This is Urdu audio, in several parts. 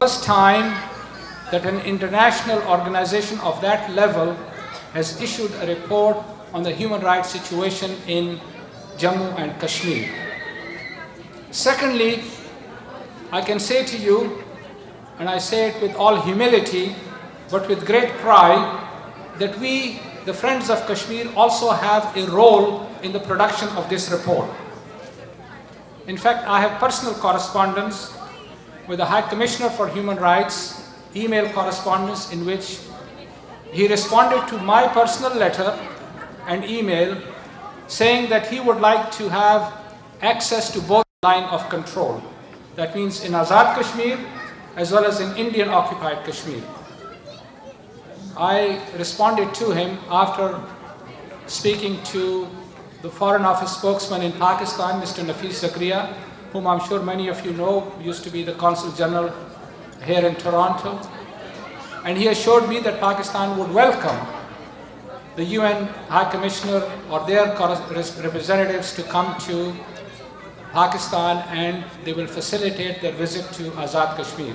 First time that an international organization of that level has issued a report on the human rights situation in Jammu and Kashmir. Secondly, I can say to you, and I say it with all humility but with great pride, that we, the Friends of Kashmir, also have a role in the production of this report. In fact, I have personal correspondence with the High Commissioner for Human Rights, email correspondence in which he responded to my personal letter and email saying that he would like to have access to both line of control. That means in Azad Kashmir as well as in Indian occupied Kashmir. I responded to him after speaking to the Foreign Office spokesman in Pakistan, Mr. Nafis Zakaria, whom I'm sure many of you know, used to be the Consul General here in Toronto. And he assured me that Pakistan would welcome the UN High Commissioner or their representatives to come to Pakistan and they will facilitate their visit to Azad Kashmir.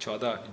14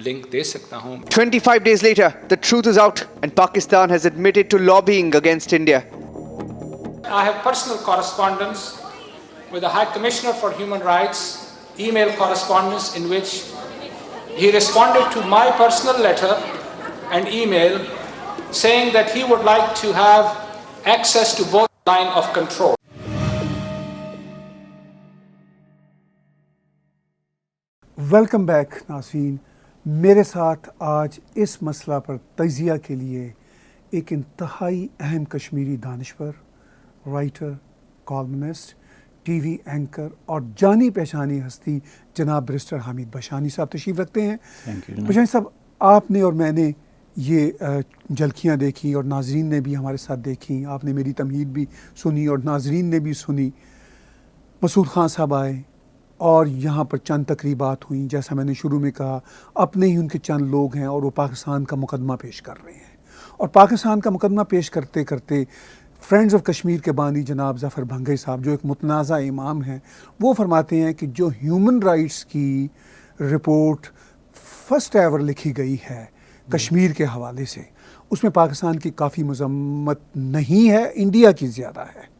link دے سکتا ہوں. 25 days later, the truth is out and Pakistan has admitted to lobbying against India. I have personal correspondence with the High Commissioner for Human Rights, email correspondence in which he responded to my personal letter and email saying that he would like to have access to both line of control. Welcome back ناظرین. میرے ساتھ آج اس مسئلہ پر تجزیہ کے لیے ایک انتہائی اہم کشمیری دانشور، writer, columnist, T V anchor اور جانی پہچانی ہستی جناب بیرسٹر حامد بشانی صاحب تشریف رکھتے ہیں. بشانی صاحب، آپ نے اور میں نے یہ جھلکیاں دیکھی اور ناظرین نے بھی ہمارے ساتھ دیکھی، آپ نے میری تمہید بھی سنی اور ناظرین نے بھی سنی. مسعود خان صاحب آئے اور یہاں پر چند تقریبات ہوئیں، جیسا میں نے شروع میں کہا، اپنے ہی ان کے چند لوگ ہیں اور وہ پاکستان کا مقدمہ پیش کر رہے ہیں. اور پاکستان کا مقدمہ پیش کرتے کرتے فرینڈز آف کشمیر کے بانی جناب ظفر بھنگئی صاحب، جو ایک متنازع امام ہیں، وہ فرماتے ہیں کہ جو ہیومن رائٹس کی رپورٹ فرسٹ ایور لکھی گئی ہے کشمیر کے حوالے سے، اس میں پاکستان کی کافی مذمت نہیں ہے، انڈیا کی زیادہ ہے.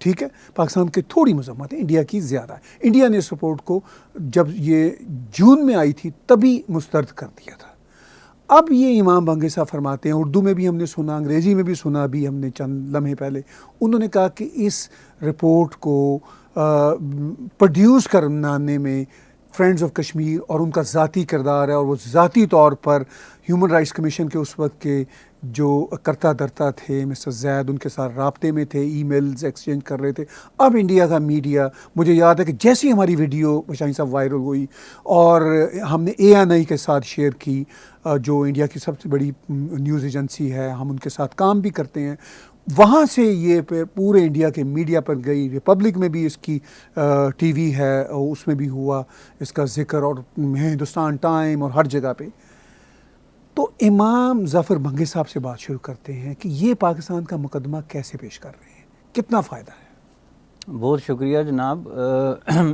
ٹھیک ہے، پاکستان کی تھوڑی مذمت ہے، انڈیا کی زیادہ ہے. انڈیا نے اس رپورٹ کو جب یہ جون میں آئی تھی تبھی مسترد کر دیا تھا. اب یہ امام بھنگئی صاحب فرماتے ہیں، اردو میں بھی ہم نے سنا، انگریزی میں بھی سنا، ابھی ہم نے چند لمحے پہلے، انہوں نے کہا کہ اس رپورٹ کو پروڈیوس کرنے میں فرینڈز آف کشمیر اور ان کا ذاتی کردار ہے، اور وہ ذاتی طور پر ہیومن رائٹس کمیشن کے اس وقت کے جو کرتا درتا تھے مسٹر زید، ان کے ساتھ رابطے میں تھے، ای میلز ایکسچینج کر رہے تھے. اب انڈیا کا میڈیا، مجھے یاد ہے کہ جیسی ہماری ویڈیو بشانی صاحب وائرل ہوئی اور ہم نے ANI کے ساتھ شیئر کی، جو انڈیا کی سب سے بڑی نیوز ایجنسی ہے، ہم ان کے ساتھ کام بھی کرتے ہیں، وہاں سے یہ پورے انڈیا کے میڈیا پر گئی. ریپبلک میں بھی اس کی ٹی وی ہے، اس میں بھی ہوا اس کا ذکر، اور ہندوستان ٹائم اور ہر جگہ پہ. تو امام ظفر بھنگئی صاحب سے بات شروع کرتے ہیں کہ یہ پاکستان کا مقدمہ کیسے پیش کر رہے ہیں، کتنا فائدہ ہے؟ بہت شکریہ جناب.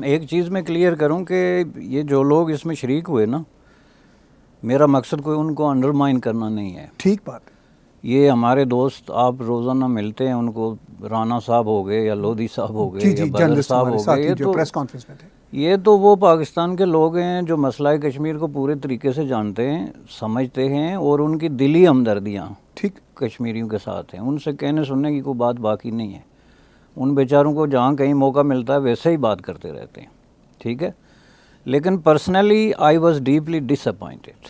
ایک چیز میں کلیئر کروں کہ یہ جو لوگ اس میں شریک ہوئے نا، میرا مقصد کوئی ان کو انڈرمائن کرنا نہیں ہے. ٹھیک بات ہے. یہ ہمارے دوست آپ روزانہ ملتے ہیں، ان کو رانا صاحب ہو گئے یا لودھی صاحب ہو گئے یا بدر صاحب ہو گئے، جو پریس کانفرنس میں تھے، یہ تو وہ پاکستان کے لوگ ہیں جو مسئلہ کشمیر کو پورے طریقے سے جانتے ہیں، سمجھتے ہیں، اور ان کی دلی ہمدردیاں ٹھیک کشمیریوں کے ساتھ ہیں. ان سے کہنے سننے کی کوئی بات باقی نہیں ہے. ان بیچاروں کو جہاں کہیں موقع ملتا ہے ویسے ہی بات کرتے رہتے ہیں. ٹھیک ہے، لیکن personally I was deeply disappointed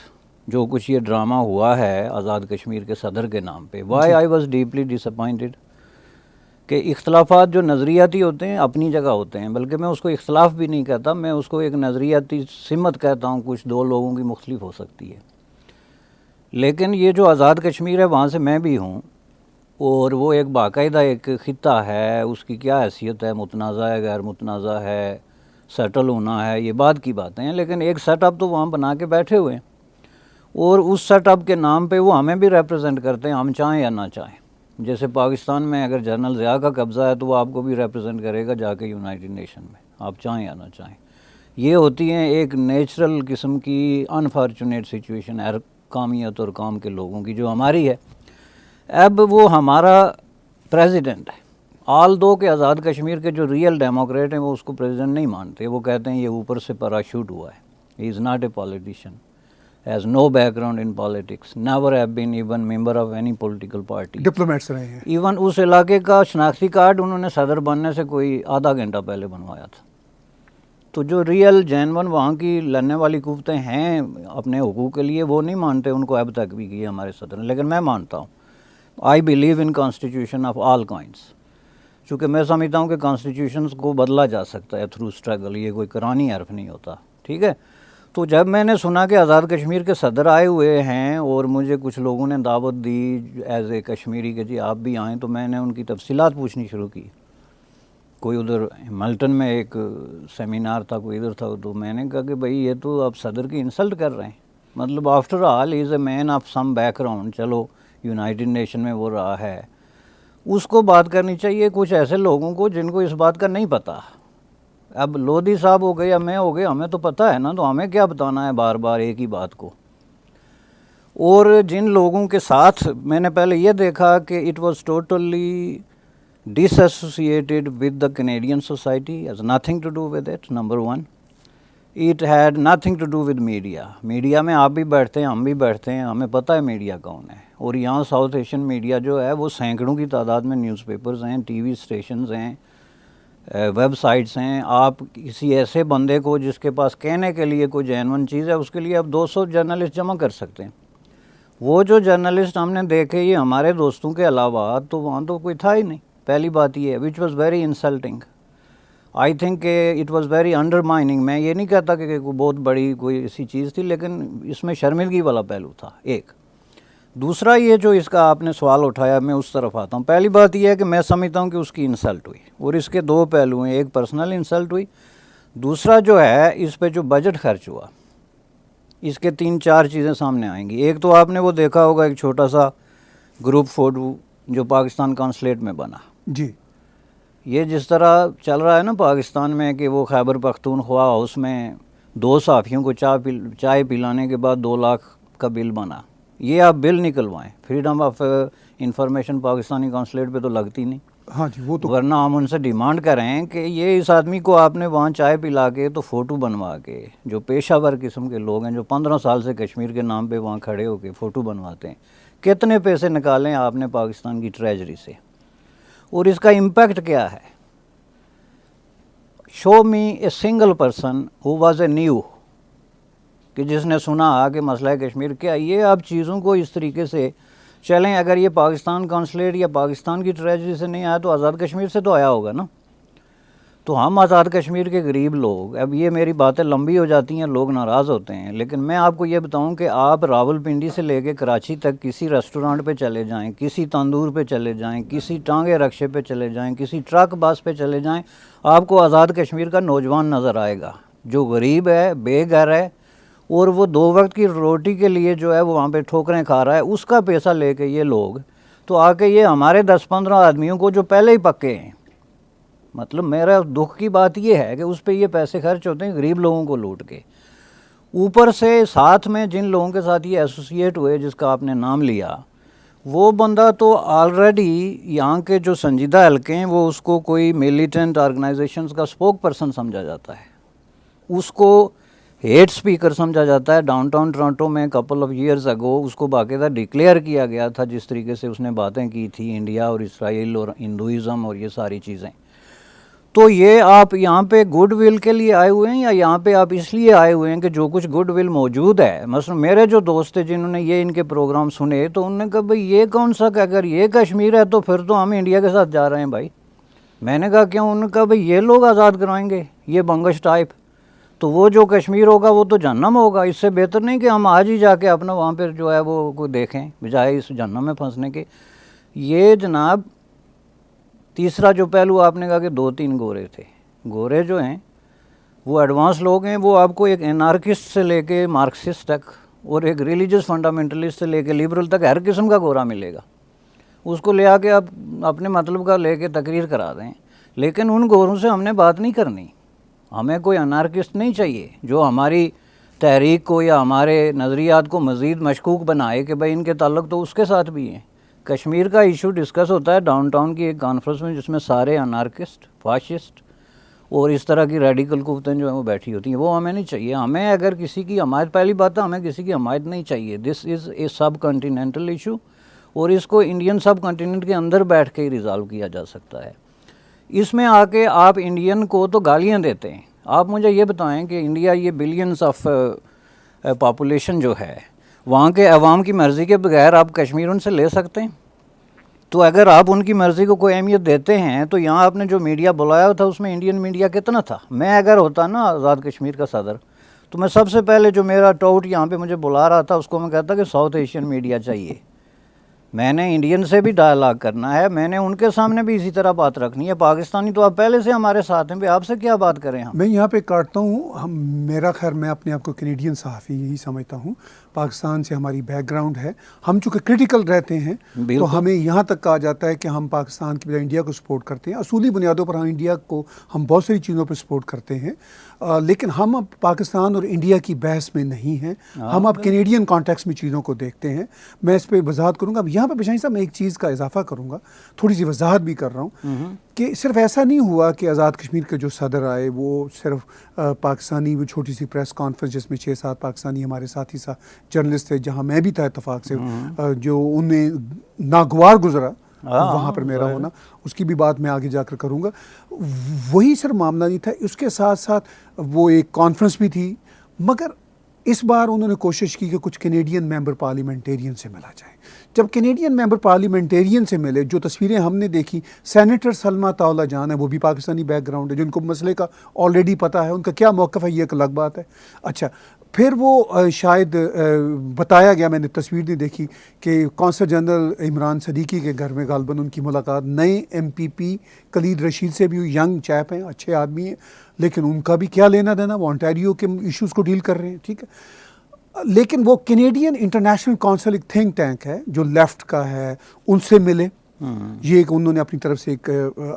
جو کچھ یہ ڈرامہ ہوا ہے آزاد کشمیر کے صدر کے نام پہ. Why I was deeply disappointed کہ اختلافات جو نظریاتی ہوتے ہیں اپنی جگہ ہوتے ہیں، بلکہ میں اس کو اختلاف بھی نہیں کہتا، میں اس کو ایک نظریاتی سمت کہتا ہوں. کچھ دو لوگوں کی مختلف ہو سکتی ہے، لیکن یہ جو آزاد کشمیر ہے وہاں سے میں بھی ہوں، اور وہ ایک باقاعدہ ایک خطہ ہے، اس کی کیا حیثیت ہے، متنازع ہے، غیر متنازع ہے، سیٹل ہونا ہے، یہ بعد کی باتیں ہیں. لیکن ایک سیٹ اپ تو وہاں بنا کے بیٹھے ہوئے ہیں، اور اس سیٹ اپ کے نام پہ وہ ہمیں بھی ریپرزینٹ کرتے ہیں، ہم چاہیں یا نہ چاہیں. جیسے پاکستان میں اگر جنرل ضیاء کا قبضہ ہے تو وہ آپ کو بھی ریپرزینٹ کرے گا جا کے یونائٹڈ نیشن میں، آپ چاہیں یا نہ چاہیں. یہ ہوتی ہیں ایک نیچرل قسم کی انفارچونیٹ سچویشن قومیت اور قوم کے لوگوں کی جو ہماری ہے. اب وہ ہمارا پریزیڈنٹ ہے، آل دو کہ آزاد کشمیر کے جو ریئل ڈیموکریٹ ہیں وہ اس کو پریزیڈنٹ نہیں مانتے، وہ کہتے ہیں یہ اوپر سے پیراشوٹ ہوا ہے. He is not a politician, has no background in politics, never have been even member of any political party. Diplomats رہے ہیں. ایون اس علاقے کا شناختی کارڈ انہوں نے صدر بننے سے کوئی آدھا گھنٹہ پہلے بنوایا تھا. تو جو ریئل جینون وہاں کی لڑنے والی قوتیں ہیں اپنے حقوق کے لیے، وہ نہیں مانتے ان کو اب تک بھی کیا ہمارے صدر نے. لیکن میں مانتا ہوں، I believe in constitution of all kinds, چونکہ میں سمجھتا ہوں کہ کانسٹیٹیوشنس کو بدلا جا سکتا ہے تھرو اسٹرگل، یہ کوئی قرآنی حرف نہیں ہوتا. ٹھیک ہے، تو جب میں نے سنا کہ آزاد کشمیر کے صدر آئے ہوئے ہیں اور مجھے کچھ لوگوں نے دعوت دی ایز اے کشمیری کہ جی آپ بھی آئیں، تو میں نے ان کی تفصیلات پوچھنی شروع کی. کوئی ادھر ملٹن میں ایک سیمینار تھا، کوئی ادھر تھا، تو میں نے کہا کہ بھائی یہ تو آپ صدر کی انسلٹ کر رہے ہیں. مطلب after all is a man of some بیک گراؤنڈ، چلو یونائٹڈ نیشن میں وہ رہا ہے، اس کو بات کرنی چاہیے کچھ ایسے لوگوں کو جن کو اس بات کا نہیں پتہ. اب لودھی صاحب ہو گئے یا میں ہو گئے, ہمیں تو پتہ ہے نا, تو ہمیں کیا بتانا ہے بار بار ایک ہی بات کو. اور جن لوگوں کے ساتھ میں نے پہلے یہ دیکھا کہ it was totally disassociated with the Canadian society, has nothing to do with it, number one. It had nothing to do with media. Media میں آپ بھی بیٹھتے ہیں, ہم بھی بیٹھتے ہیں, ہمیں پتہ ہے میڈیا کون ہے. اور یہاں ساؤتھ ایشین میڈیا جو ہے وہ سینکڑوں کی تعداد میں نیوز پیپرز ہیں, ٹی وی اسٹیشنز ہیں, ویب سائٹس ہیں. آپ کسی ایسے بندے کو جس کے پاس کہنے کے لیے کوئی جینون چیز ہے, اس کے لیے آپ 200 جرنلسٹ جمع کر سکتے ہیں. وہ جو جرنلسٹ ہم نے دیکھے یہ ہمارے دوستوں کے علاوہ, تو وہاں تو کوئی تھا ہی نہیں. پہلی بات یہ ہے which was very insulting. I think کہ اٹ واز ویری انڈرمائننگ. میں یہ نہیں کہتا کہ کوئی بہت بڑی کوئی ایسی چیز تھی, لیکن اس میں شرمندگی والا پہلو تھا ایک. دوسرا یہ جو اس کا آپ نے سوال اٹھایا, میں اس طرف آتا ہوں. پہلی بات یہ ہے کہ میں سمجھتا ہوں کہ اس کی انسلٹ ہوئی, اور اس کے دو پہلو ہیں. ایک پرسنل انسلٹ ہوئی, دوسرا جو ہے اس پہ جو بجٹ خرچ ہوا, اس کے 3-4 چیزیں سامنے آئیں گی. ایک تو آپ نے وہ دیکھا ہوگا ایک چھوٹا سا گروپ فوٹو جو پاکستان کانسلیٹ میں بنا. جی, یہ جس طرح چل رہا ہے نا پاکستان میں کہ وہ خیبر پختونخوا ہاؤس میں 2 صحافیوں کو چائے پلانے کے بعد 2 لاکھ کا بل بنا. یہ آپ بل نکلوائیں, freedom of information Pakistani consulate پہ تو لگتی نہیں. ہاں جی, وہ تو ورنہ ہم ان سے ڈیمانڈ کریں کہ یہ اس آدمی کو آپ نے وہاں چائے پلا کے تو فوٹو بنوا کے, جو پیشہ ور قسم کے لوگ ہیں جو 15 سال سے کشمیر کے نام پہ وہاں کھڑے ہو کے فوٹو بنواتے ہیں, کتنے پیسے نکالیں آپ نے پاکستان کی ٹریجری سے, اور اس کا امپیکٹ کیا ہے. Show me a single person who was a new, کہ جس نے سنا کہ مسئلہ کشمیر کیا. یہ آپ چیزوں کو اس طریقے سے چلیں, اگر یہ پاکستان کانسلیٹ یا پاکستان کی ٹریجری سے نہیں آیا تو آزاد کشمیر سے تو آیا ہوگا نا. تو ہم آزاد کشمیر کے غریب لوگ, اب یہ میری باتیں لمبی ہو جاتی ہیں, لوگ ناراض ہوتے ہیں, لیکن میں آپ کو یہ بتاؤں کہ آپ راول پنڈی سے لے کے کراچی تک کسی ریسٹورانٹ پہ چلے جائیں, کسی تندور پہ چلے جائیں, کسی ٹانگے رکشے پہ چلے جائیں, کسی ٹرک بس پہ چلے جائیں, آپ کو آزاد کشمیر کا نوجوان نظر آئے گا جو غریب ہے, بے گھر ہے, اور وہ 2 وقت کی روٹی کے لیے جو ہے وہ وہاں پہ ٹھوکریں کھا رہا ہے. اس کا پیسہ لے کے یہ لوگ تو آ کے یہ ہمارے 10-15 آدمیوں کو جو پہلے ہی پکے ہیں, مطلب میرا دکھ کی بات یہ ہے کہ اس پہ یہ پیسے خرچ ہوتے ہیں غریب لوگوں کو لوٹ کے. اوپر سے ساتھ میں جن لوگوں کے ساتھ یہ ایسوسیٹ ہوئے جس کا آپ نے نام لیا, وہ بندہ تو آلریڈی یہاں کے جو سنجیدہ حلقے ہیں وہ اس کو کوئی میلیٹنٹ آرگنائزیشنز کا اسپوک پرسن سمجھا جاتا ہے, اس کو ہیٹ سپیکر سمجھا جاتا ہے. ڈاؤن ٹاؤن ٹورانٹو میں کپل آف ایئرز اگو اس کو باقاعدہ ڈکلیئر کیا گیا تھا, جس طریقے سے اس نے باتیں کی تھی انڈیا اور اسرائیل اور ہندوازم اور یہ ساری چیزیں. تو یہ آپ یہاں پہ گڈ ول کے لیے آئے ہوئے ہیں یا یہاں پہ آپ اس لیے آئے ہوئے ہیں کہ جو کچھ گڈ ول موجود ہے. مثلا میرے جو دوست تھے جنہوں نے یہ ان کے پروگرام سنے, تو انہوں نے کہا بھائی یہ کون سا, کہ اگر یہ کشمیر ہے تو پھر تو ہم انڈیا کے ساتھ جا رہے ہیں بھائی. میں نے کہا کیوں؟ انہوں نے کہا بھائی یہ لوگ آزاد کروائیں گے, یہ بنگش ٹائپ, تو وہ جو کشمیر ہوگا وہ تو جہنم ہوگا. اس سے بہتر نہیں کہ ہم آج ہی جا کے اپنا وہاں پہ جو ہے وہ کوئی دیکھیں بجائے اس جہنم میں پھنسنے کے. یہ جناب تیسرا جو پہلو آپ نے کہا کہ 2-3 گورے تھے. گورے جو ہیں وہ ایڈوانس لوگ ہیں, وہ آپ کو ایک انارکسٹ سے لے کے مارکسسٹ تک اور ایک ریلیجس فنڈامنٹلسٹ سے لے کے لیبرل تک ہر قسم کا گورا ملے گا. اس کو لے آ کے آپ اپنے مطلب کا لے کے تقریر کرا دیں, لیکن ان گوروں سے ہم نے بات نہیں کرنی. ہمیں کوئی انارکسٹ نہیں چاہیے جو ہماری تحریک کو یا ہمارے نظریات کو مزید مشکوک بنائے کہ بھائی ان کے تعلق تو اس کے ساتھ بھی ہیں. کشمیر کا ایشو ڈسکس ہوتا ہے ڈاؤن ٹاؤن کی ایک کانفرنس میں, جس میں سارے انارکسٹ, فاشسٹ اور اس طرح کی ریڈیکل قوتیں جو ہیں وہ بیٹھی ہوتی ہیں. وہ ہمیں نہیں چاہیے. ہمیں اگر کسی کی حمایت, پہلی بات ہے ہمیں کسی کی حمایت نہیں چاہیے. دس از اے سب کنٹیننٹل ایشو, اور اس کو انڈین سب کنٹیننٹ کے اندر بیٹھ کے ہی ریزالو کیا جا سکتا ہے. اس میں آ کے آپ انڈین کو تو گالیاں دیتے ہیں. آپ مجھے یہ بتائیں کہ انڈیا یہ بلینس آف پاپولیشن جو ہے, وہاں کے عوام کی مرضی کے بغیر آپ کشمیر ان سے لے سکتے ہیں؟ تو اگر آپ ان کی مرضی کو کوئی اہمیت دیتے ہیں تو یہاں آپ نے جو میڈیا بلایا تھا اس میں انڈین میڈیا کتنا تھا؟ میں اگر ہوتا نا آزاد کشمیر کا صدر, تو میں سب سے پہلے جو میرا ٹاؤٹ یہاں پہ مجھے بلا رہا تھا اس کو میں کہتا کہ ساؤتھ ایشین میڈیا چاہیے. میں نے انڈین سے بھی ڈائلاگ کرنا ہے, میں نے ان کے سامنے بھی اسی طرح بات رکھنی ہے. پاکستانی تو آپ پہلے سے ہمارے ساتھ ہیں, آپ سے کیا بات کریں ہم؟ میں یہاں پہ کاٹتا ہوں. میرا خیر میں اپنے آپ کو کینیڈین صحافی یہی سمجھتا ہوں, پاکستان سے ہماری بیک گراؤنڈ ہے. ہم چونکہ کرٹیکل رہتے ہیں تو ہمیں یہاں تک کہا جاتا ہے کہ ہم پاکستان کی بجائے انڈیا کو سپورٹ کرتے ہیں. اصولی بنیادوں پر ہم انڈیا کو ہم بہت ساری چیزوں پہ سپورٹ کرتے ہیں, لیکن ہم اب پاکستان اور انڈیا کی بحث میں نہیں ہیں. ہم اب کینیڈین کانٹیکس میں چیزوں کو دیکھتے ہیں. میں اس پہ وضاحت کروں گا. اب یہاں پہ بشانی صاحب میں ایک چیز کا اضافہ کروں گا, تھوڑی سی وضاحت بھی کر رہا ہوں کہ صرف ایسا نہیں ہوا کہ آزاد کشمیر کے جو صدر آئے وہ صرف پاکستانی وہ چھوٹی سی پریس کانفرنس جس میں 6-7 پاکستانی ہمارے ساتھی جرنلسٹ تھے, جہاں میں بھی تھا اتفاق سے, جو انہیں ناگوار گزرا وہاں پر میرا ہونا, اس کی بھی بات میں آگے جا کر کروں گا. وہی صرف معاملہ نہیں تھا, اس کے ساتھ ساتھ وہ ایک کانفرنس بھی تھی, مگر اس بار انہوں نے کوشش کی کہ کچھ کینیڈین ممبر پارلیمنٹیرین سے ملا جائے. جب کینیڈین ممبر پارلیمنٹیرین سے ملے, جو تصویریں ہم نے دیکھی, سینیٹر سلما طاولہ جان ہے, وہ بھی پاکستانی بیک گراؤنڈ ہے, جن کو مسئلے کا آلریڈی پتہ ہے, ان کا کیا موقف ہے یہ ایک الگ بات ہے. اچھا, پھر وہ شاید بتایا گیا, میں نے تصویر نہیں دیکھی, کہ قونصل جنرل عمران صدیقی کے گھر میں غالباً ان کی ملاقات نئے MPP کلید رشید سے بھی ہوئی. ینگ چیپ ہیں, اچھے آدمی ہیں, لیکن ان کا بھی کیا لینا دینا, وہ انٹیریو کے ایشوز کو ڈیل کر رہے ہیں, ٹھیک ہے. لیکن وہ کینیڈین انٹرنیشنل کونسل ایک تھنک ٹینک ہے جو لیفٹ کا ہے, ان سے ملے. یہ ایک انہوں نے اپنی طرف سے ایک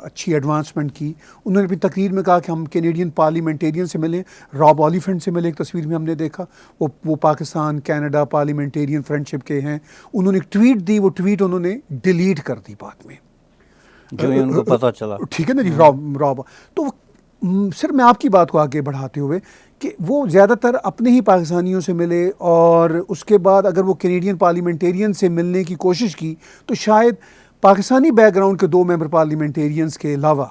اچھی ایڈوانسمنٹ کی. انہوں نے اپنی تقریر میں کہا کہ ہم کینیڈین پارلیمنٹیرین سے ملیں. راب اولیفنٹ سے ملے, ایک تصویر میں ہم نے دیکھا, وہ پاکستان کینیڈا پارلیمنٹیرین فرینڈ شپ کے ہیں. انہوں نے ایک ٹویٹ دی, وہ ٹویٹ انہوں نے ڈیلیٹ کر دی بعد میں, جو ان کو پتہ چلا, ٹھیک ہے نا جی. راب تو صرف میں آپ کی بات کو آگے بڑھاتے ہوئے کہ وہ زیادہ تر اپنے ہی پاکستانیوں سے ملے, اور اس کے بعد اگر وہ کینیڈین پارلیمنٹیرین سے ملنے کی کوشش کی تو شاید پاکستانی بیک گراؤنڈ کے 2 ممبر پارلیمنٹیرینز کے علاوہ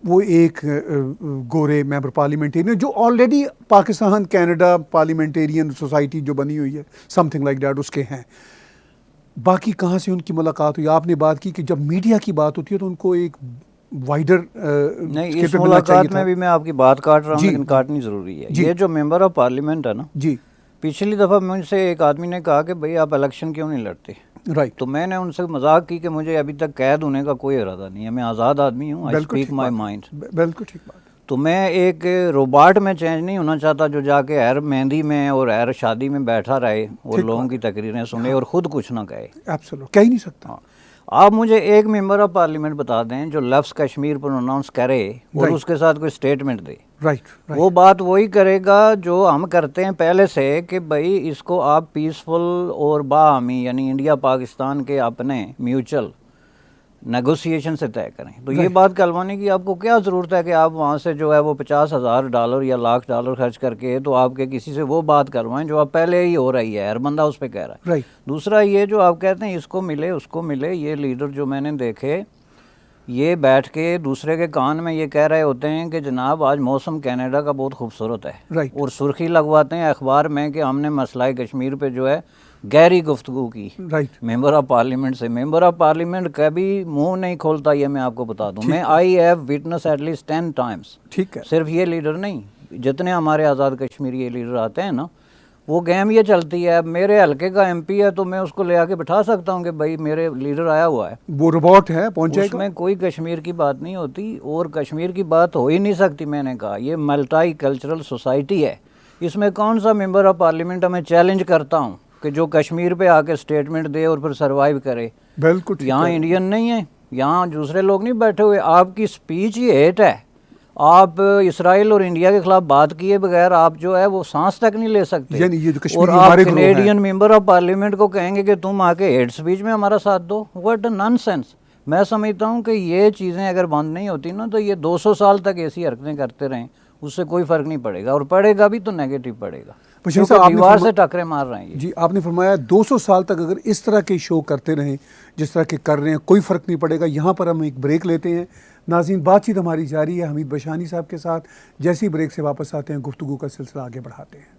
وہ ایک گورے ممبر پارلیمنٹیرین جو already Pakistan Canada parliamentarian society جو بنی ہوئی ہے, سم تھنگ لائک دیٹ, اس کے ہیں. باقی کہاں سے ان کی ملاقات ہوئی؟ آپ نے بات کی کہ جب میڈیا کی بات ہوتی ہے تو ان کو ایک وائڈر نہیں, اس ملاقات میں بھی میں آپ کی بات کاٹ رہا ہوں, لیکن کاٹنی ضروری ہے. یہ جو ممبر آف پارلیمنٹ ہے نا, جی, پچھلی دفعہ مجھ سے ایک آدمی نے کہا کہ بھئی آپ الیکشن کیوں نہیں لڑتے, رائٹ. تو میں نے ان سے مذاق کی کہ مجھے ابھی تک قید ہونے کا کوئی ارادہ نہیں ہے, میں آزاد آدمی ہوں, آئی اسپیک مائی مائنڈ. بالکل ٹھیک بات. تو میں ایک روباٹ میں چینج نہیں ہونا چاہتا جو جا کے ہر مہندی میں اور ہر شادی میں بیٹھا رہے اور لوگوں کی تقریریں سنے اور خود کچھ نہ کہے. ایبسولوٹ, کہہ ہی نہیں سکتا. آپ مجھے ایک ممبر آف پارلیمنٹ بتا دیں جو لفظ کشمیر پر اناؤنس کرے اور اس کے ساتھ کوئی سٹیٹمنٹ دے. رائٹ. وہ بات وہی کرے گا جو ہم کرتے ہیں پہلے سے کہ بھائی اس کو آپ پیسفل اور باہمی, یعنی انڈیا پاکستان کے اپنے میوچل نیگوسیشن سے طے کریں. تو یہ بات کلوانے کی آپ کو کیا ضرورت ہے کہ آپ وہاں سے جو ہے وہ $50,000 یا $1,00,000 خرچ کر کے تو آپ کے کسی سے وہ بات کروائیں جو آپ پہلے ہی ہو رہی ہے, ہر بندہ اس پہ کہہ رہا ہے. دوسرا یہ جو آپ کہتے ہیں اس کو ملے اس کو ملے, یہ لیڈر جو میں نے دیکھے یہ بیٹھ کے دوسرے کے کان میں یہ کہہ رہے ہوتے ہیں کہ جناب آج موسم کینیڈا کا بہت خوبصورت ہے, اور سرخی لگواتے ہیں اخبار میں کہ ہم نے مسئلہ کشمیر پہ جو ہے گہری گفتگو کی ممبر آف پارلیمنٹ سے. ممبر آف پارلیمنٹ کبھی منہ نہیں کھولتا, یہ میں آپ کو بتا دوں. میں I have witness at least 10 times, ٹھیک ہے, صرف یہ لیڈر نہیں, جتنے ہمارے آزاد کشمیری یہ لیڈر آتے ہیں نا, وہ گیم یہ چلتی ہے میرے حلقے کا MP ہے تو میں اس کو لے آ کے بٹھا سکتا ہوں کہ بھائی میرے لیڈر آیا ہوا ہے, وہ روبوٹ ہے, پہنچے گا. اس میں کوئی کشمیر کی بات نہیں ہوتی اور کشمیر کی بات ہو ہی نہیں سکتی. میں نے کہا یہ ملٹائی کلچرل سوسائٹی ہے, اس میں کون سا ممبر آف پارلیمنٹ میں چیلنج کرتا ہوں کہ جو کشمیر پہ آ کے سٹیٹمنٹ دے اور پھر سروائیو کرے. بالکل, یہاں انڈین نہیں ہے, یہاں دوسرے لوگ نہیں بیٹھے ہوئے. آپ کی سپیچ ہی ہیٹ ہے, آپ اسرائیل اور انڈیا کے خلاف بات کیے بغیر آپ جو ہے وہ سانس تک نہیں لے سکتے. اور آپ کینیڈین ممبر آف پارلیمنٹ کو کہیں گے کہ تم آ کے ہیٹ سپیچ میں ہمارا ساتھ دو. What naan sense. میں سمجھتا ہوں کہ یہ چیزیں اگر بند نہیں ہوتی نا تو یہ 200 سال تک ایسی حرکتیں کرتے رہیں, اس سے کوئی فرق نہیں پڑے گا, اور پڑے گا بھی تو نیگیٹو پڑے گا, دیوار سے ٹکرے مار رہے ہیں. جی, آپ نے فرمایا 200 سال تک اگر اس طرح کے شو کرتے رہیں جس طرح کے کر رہے ہیں کوئی فرق نہیں پڑے گا. یہاں پر ہم ایک بریک لیتے ہیں. ناظرین, بات چیت ہماری جاری ہے حمید بشانی صاحب کے ساتھ. جیسی بریک سے واپس آتے ہیں گفتگو کا سلسلہ آگے بڑھاتے ہیں.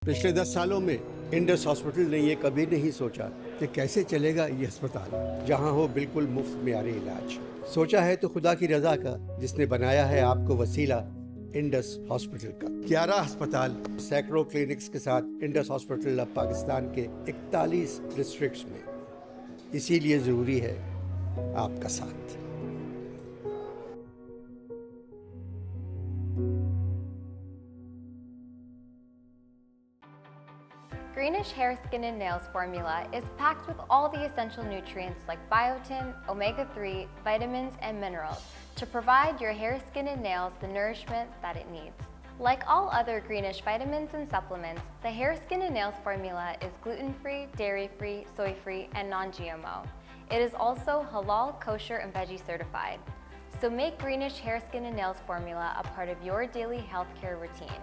پچھلے 10 سالوں میں انڈس ہاسپٹل نے یہ کبھی نہیں سوچا کہ کیسے چلے گا یہ اسپتال, جہاں ہو بالکل مفت معیاری علاج. سوچا ہے تو خدا کی رضا کا, جس نے بنایا ہے آپ کو وسیلہ انڈس ہاسپٹل کا. 11 ہسپتال, سینکڑوں کلینکس کے ساتھ انڈس ہاسپٹل اب پاکستان کے 41 ڈسٹرکٹس میں. اسی لیے ضروری ہے آپ کا ساتھ. Greenish Hair, Skin and Nails formula is packed with all the essential nutrients like biotin, omega-3, vitamins, and minerals to provide your hair, skin, and nails the nourishment that it needs. Like all other Greenish vitamins and supplements, the Hair, Skin and Nails formula is gluten-free, dairy-free, soy-free, and non-GMO. It is also halal, kosher, and veggie certified. So make Greenish Hair, Skin and Nails formula a part of your daily healthcare routine.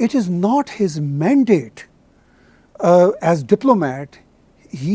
It is not his mandate as diplomat. He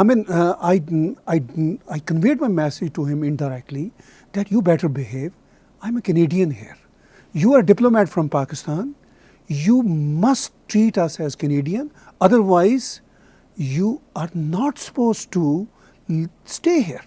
I mean I conveyed my message to him indirectly that you better behave. I'm a Canadian here. You are a diplomat from Pakistan. You must treat us as Canadian. Otherwise, you are not supposed to stay here.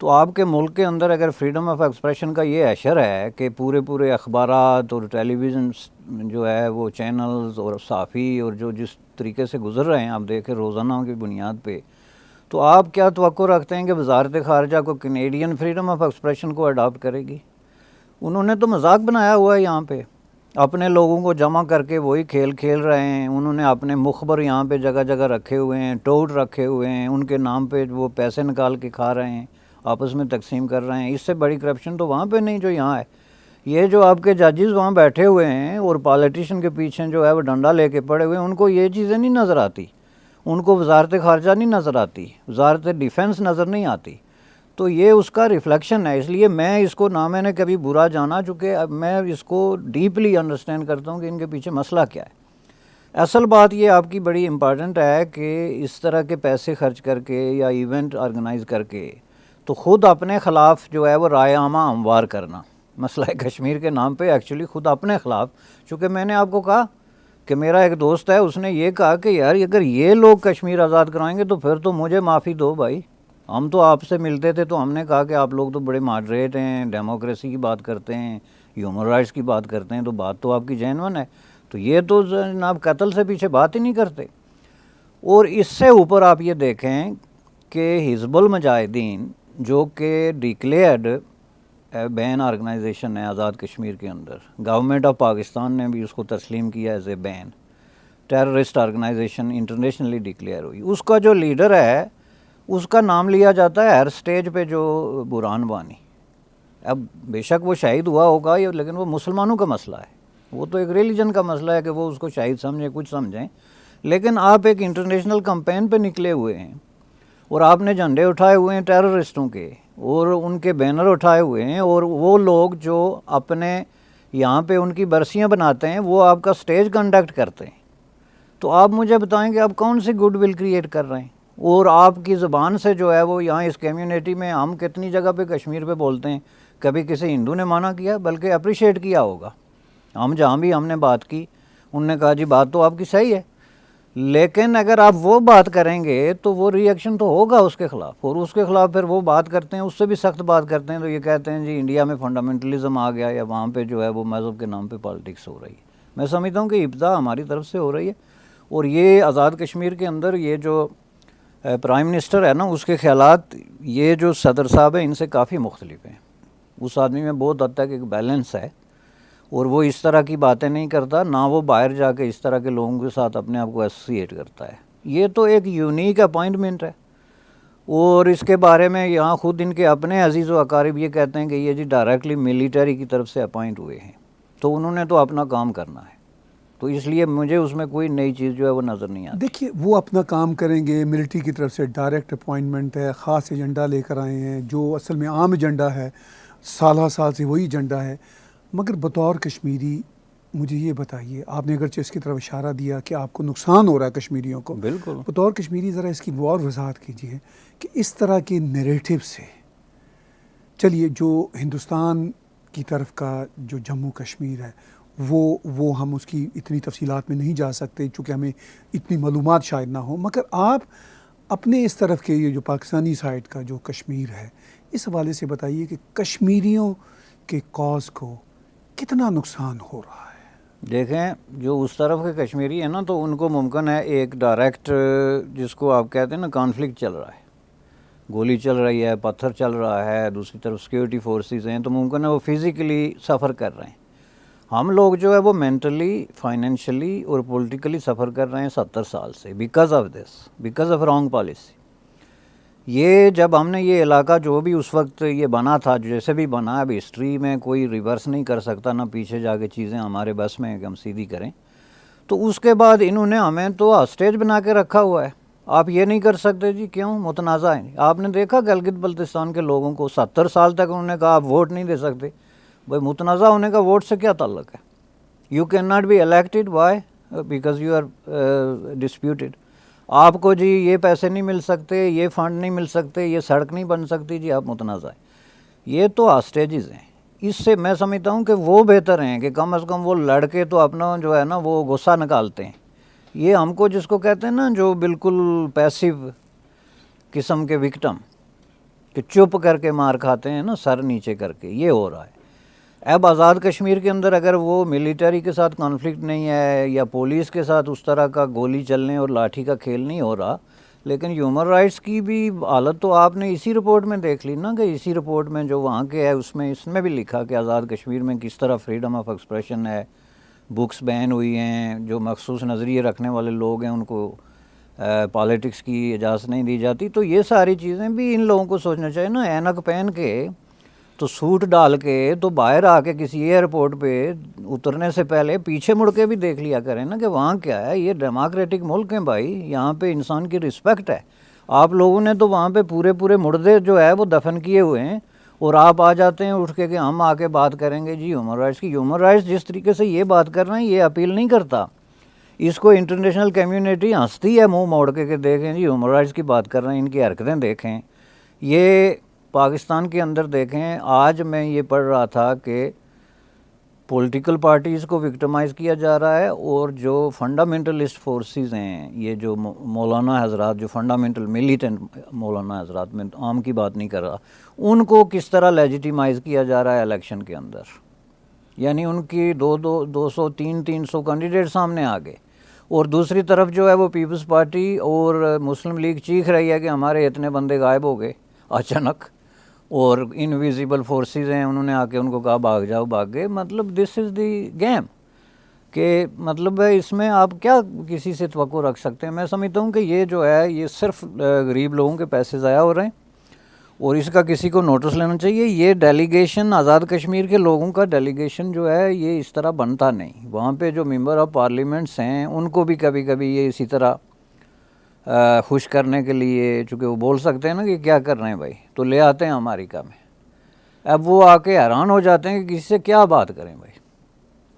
تو آپ کے ملک کے اندر اگر فریڈم آف ایکسپریشن کا یہ اشر ہے کہ پورے اخبارات اور ٹیلی ویژن جو ہے وہ چینلز اور صحافی اور جو جس طریقے سے گزر رہے ہیں آپ دیکھیں روزانہ کی بنیاد پہ، تو آپ کیا توقع رکھتے ہیں کہ وزارت خارجہ کو کینیڈین فریڈم آف ایکسپریشن کو اڈاپٹ کرے گی؟ انہوں نے تو مذاق بنایا ہوا ہے یہاں پہ، اپنے لوگوں کو جمع کر کے وہی کھیل رہے ہیں. انہوں نے اپنے مخبر یہاں پہ جگہ جگہ رکھے ہوئے ہیں، ٹوٹ رکھے ہوئے ہیں، ان کے نام پہ وہ پیسے نکال کے کھا رہے ہیں، آپس میں تقسیم کر رہے ہیں. اس سے بڑی کرپشن تو وہاں پہ نہیں جو یہاں ہے. یہ جو آپ کے ججز وہاں بیٹھے ہوئے ہیں اور پالیٹیشین کے پیچھے جو ہے وہ ڈنڈا لے کے پڑے ہوئے ہیں، ان کو یہ چیزیں نہیں نظر آتی. ان کو وزارت خارجہ نہیں نظر آتی، وزارت ڈیفنس نظر نہیں آتی. تو یہ اس کا ریفلیکشن ہے. اس لیے میں اس کو نہ میں نے کبھی برا جانا، چونکہ اب میں اس کو ڈیپلی انڈرسٹینڈ کرتا ہوں کہ ان کے پیچھے مسئلہ کیا ہے. اصل بات یہ آپ کی بڑی امپارٹنٹ ہے کہ اس طرح کے پیسے خرچ کر کے یا ایونٹ آرگنائز کر کے تو خود اپنے خلاف جو ہے وہ رائے عامہ ہموار کرنا، مسئلہ کشمیر کے نام پہ ایکچولی خود اپنے خلاف. چونکہ میں نے آپ کو کہا کہ میرا ایک دوست ہے، اس نے یہ کہا کہ یار اگر یہ لوگ کشمیر آزاد کرائیں گے تو پھر تو مجھے معافی دو بھائی. ہم تو آپ سے ملتے تھے تو ہم نے کہا کہ آپ لوگ تو بڑے ماڈریٹ ہیں، ڈیموکریسی کی بات کرتے ہیں، ہیومن رائٹس کی بات کرتے ہیں، تو بات تو آپ کی جینون ہے. تو یہ تو جناب قتل سے پیچھے بات ہی نہیں کرتے. اور اس سے اوپر آپ یہ دیکھیں کہ حزب المجاہدین جو کہ ڈکلیئرڈ بین آرگنائزیشن ہے آزاد کشمیر کے اندر، گورنمنٹ آف پاکستان نے بھی اس کو تسلیم کیا is a ban, terrorist organisation internationally declare ہوئی. اس کا جو لیڈر ہے اس کا نام لیا جاتا ہے ہر سٹیج پہ جو برہان وانی. اب بے شک وہ شہید ہوا ہوگا لیکن وہ مسلمانوں کا مسئلہ ہے، وہ تو ایک ریلیجن کا مسئلہ ہے کہ وہ اس کو شہید سمجھیں کچھ سمجھیں. لیکن آپ ایک انٹرنیشنل کمپین پہ نکلے ہوئے ہیں اور آپ نے جھنڈے اٹھائے ہوئے ہیں ٹیررسٹوں کے اور ان کے بینر اٹھائے ہوئے ہیں، اور وہ لوگ جو اپنے یہاں پہ ان کی برسیاں بناتے ہیں وہ آپ کا سٹیج کنڈکٹ کرتے ہیں. تو آپ مجھے بتائیں کہ آپ کون سی گڈ ول کریٹ کر رہے ہیں؟ اور آپ کی زبان سے جو ہے وہ یہاں اس کمیونٹی میں ہم کتنی جگہ پہ کشمیر پہ بولتے ہیں، کبھی کسی ہندو نے منع کیا بلکہ اپریشیٹ کیا ہوگا. ہم جہاں بھی ہم نے بات کی انہوں نے کہا جی بات تو آپ کی صحیح ہے، لیکن اگر آپ وہ بات کریں گے تو وہ ری ایکشن تو ہوگا اس کے خلاف، اور اس کے خلاف پھر وہ بات کرتے ہیں، اس سے بھی سخت بات کرتے ہیں تو یہ کہتے ہیں جی انڈیا میں فنڈامنٹلزم آ گیا یا وہاں پہ جو ہے وہ مذہب کے نام پہ پالیٹکس ہو رہی ہے. میں سمجھتا ہوں کہ ابتدا ہماری طرف سے ہو رہی ہے. اور یہ آزاد کشمیر کے اندر یہ جو پرائم منسٹر ہے نا، اس کے خیالات یہ جو صدر صاحب ہیں ان سے کافی مختلف ہیں. اس آدمی میں بہت حد تک ایک بیلنس ہے اور وہ اس طرح کی باتیں نہیں کرتا، نہ وہ باہر جا کے اس طرح کے لوگوں کے ساتھ اپنے آپ کو ایسوسیٹ کرتا ہے. یہ تو ایک یونیک اپائنٹمنٹ ہے. اور اس کے بارے میں یہاں خود ان کے اپنے عزیز و اقارب یہ کہتے ہیں کہ یہ جی ڈائریکٹلی ملٹری کی طرف سے اپائنٹ ہوئے ہیں، تو انہوں نے تو اپنا کام کرنا ہے. تو اس لیے مجھے اس میں کوئی نئی چیز جو ہے وہ نظر نہیں آتی. دیکھیے وہ اپنا کام کریں گے، ملٹری کی طرف سے ڈائریکٹ اپوائنٹمنٹ ہے، خاص ایجنڈا لے کر آئے ہیں جو اصل میں عام ایجنڈا ہے، سالہ سال سے وہی ایجنڈا ہے. مگر بطور کشمیری مجھے یہ بتائیے، آپ نے اگرچہ اس کی طرف اشارہ دیا کہ آپ کو نقصان ہو رہا ہے کشمیریوں کو، بالکل بطور کشمیری ذرا اس کی اور وضاحت کیجیے کہ اس طرح کے نیریٹو سے چلیے جو ہندوستان کی طرف کا جو جموں کشمیر ہے وہ ہم اس کی اتنی تفصیلات میں نہیں جا سکتے چونکہ ہمیں اتنی معلومات شاید نہ ہوں، مگر آپ اپنے اس طرف کے یہ جو پاکستانی سائڈ کا جو کشمیر ہے اس حوالے سے بتائیے کہ کشمیریوں کے کاز کو کتنا نقصان ہو رہا ہے. دیکھیں جو اس طرف کے کشمیری ہیں نا تو ان کو ممکن ہے ایک ڈائریکٹ جس کو آپ کہتے ہیں نا کانفلکٹ چل رہا ہے، گولی چل رہی ہے، پتھر چل رہا ہے، دوسری طرف سیکیورٹی فورسز ہیں، تو ممکن ہے وہ فزیکلی سفر کر رہے ہیں. ہم لوگ جو ہے وہ مینٹلی، فائنینشلی اور پولیٹیکلی سفر کر رہے ہیں 70 سال سے because of this, because of wrong policy. یہ جب ہم نے یہ علاقہ جو بھی اس وقت یہ بنا تھا جیسے بھی بنا، اب ہسٹری میں کوئی ریورس نہیں کر سکتا، نہ پیچھے جا کے چیزیں ہمارے بس میں کہ ہم سیدھی کریں. تو اس کے بعد انہوں نے ہمیں تو ہاسٹیج بنا کے رکھا ہوا ہے. آپ یہ نہیں کر سکتے جی، کیوں؟ متنازع ہیں. آپ نے دیکھا گلگت بلتستان کے لوگوں کو 70 سال تک انہوں نے کہا آپ ووٹ نہیں دے سکتے. بھائی متنازع ہونے کا ووٹ سے کیا تعلق ہے؟ You can not be elected, why? Because you are disputed. آپ کو جی یہ پیسے نہیں مل سکتے، یہ فنڈ نہیں مل سکتے، یہ سڑک نہیں بن سکتی، جی آپ متنازع ہیں. یہ تو ہاسٹیجز ہیں. اس سے میں سمجھتا ہوں کہ وہ بہتر ہیں کہ کم از کم وہ لڑ کے تو اپنا جو ہے نا وہ غصہ نکالتے ہیں. یہ ہم کو جس کو کہتے ہیں نا جو بالکل پیسیو قسم کے وکٹم کہ چپ کر کے مار کھاتے ہیں نا سر نیچے کر کے, یہ ہو رہا ہے. اب آزاد کشمیر کے اندر اگر وہ ملیٹری کے ساتھ کانفلکٹ نہیں ہے یا پولیس کے ساتھ اس طرح کا گولی چلنے اور لاٹھی کا کھیل نہیں ہو رہا, لیکن ہیومن رائٹس کی بھی حالت تو آپ نے اسی رپورٹ میں دیکھ لی نا, کہ اسی رپورٹ میں جو وہاں کے ہے اس میں بھی لکھا کہ آزاد کشمیر میں کس طرح فریڈم آف ایکسپریشن ہے, بکس بین ہوئی ہیں, جو مخصوص نظریے رکھنے والے لوگ ہیں ان کو پالیٹکس کی اجازت نہیں دی جاتی. تو یہ ساری چیزیں بھی ان لوگوں کو سوچنا چاہیے نا, اینک پہن کے تو سوٹ ڈال کے تو باہر آ کے کسی ایئرپورٹ پہ اترنے سے پہلے پیچھے مڑ کے بھی دیکھ لیا کریں نا کہ وہاں کیا ہے. یہ ڈیموکریٹک ملک ہیں بھائی, یہاں پہ انسان کی رسپیکٹ ہے. آپ لوگوں نے تو وہاں پہ پورے مردے جو ہے وہ دفن کیے ہوئے ہیں, اور آپ آ جاتے ہیں اٹھ کے کہ ہم آ کے بات کریں گے جی ہیومن رائٹس کی. ہیومن رائٹس جس طریقے سے یہ بات کر رہے ہیں یہ اپیل نہیں کرتا. اس کو انٹرنیشنل کمیونٹی ہنستی ہے منہ موڑ کے کہ دیکھیں جی ہیومن رائٹس کی بات کر رہے ہیں, ان کی حرکتیں دیکھیں. یہ پاکستان کے اندر دیکھیں, آج میں یہ پڑھ رہا تھا کہ پولیٹیکل پارٹیز کو وکٹمائز کیا جا رہا ہے, اور جو فنڈامنٹلسٹ فورسز ہیں, یہ جو مولانا حضرات, جو فنڈامنٹل ملیٹنٹ مولانا حضرات, میں عام کی بات نہیں کر رہا, ان کو کس طرح لیجیٹیمائز کیا جا رہا ہے الیکشن کے اندر. یعنی ان کی 200 300 کینڈیڈیٹ سامنے آ گئے, اور دوسری طرف جو ہے وہ پیپلز پارٹی اور مسلم لیگ چیخ رہی ہے کہ ہمارے اتنے بندے غائب ہو گئے اچانک, اور انویزیبل فورسز ہیں, انہوں نے آ کے ان کو کہا بھاگ جاؤ, بھاگ گئے. مطلب دس از دی گیم, کہ مطلب اس میں آپ کیا کسی سے توقع رکھ سکتے ہیں. میں سمجھتا ہوں کہ یہ جو ہے یہ صرف غریب لوگوں کے پیسے ضائع ہو رہے ہیں, اور اس کا کسی کو نوٹس لینا چاہیے. یہ ڈیلیگیشن آزاد کشمیر کے لوگوں کا ڈیلیگیشن جو ہے یہ اس طرح بنتا نہیں. وہاں پہ جو ممبر آف پارلیمنٹس ہیں ان کو بھی کبھی کبھی یہ اسی طرح خوش کرنے کے لیے, چونکہ وہ بول سکتے ہیں نا کہ کیا کر رہے ہیں بھائی, تو لے آتے ہیں امریکہ میں. اب وہ آ کے حیران ہو جاتے ہیں کہ کسی سے کیا بات کریں بھائی.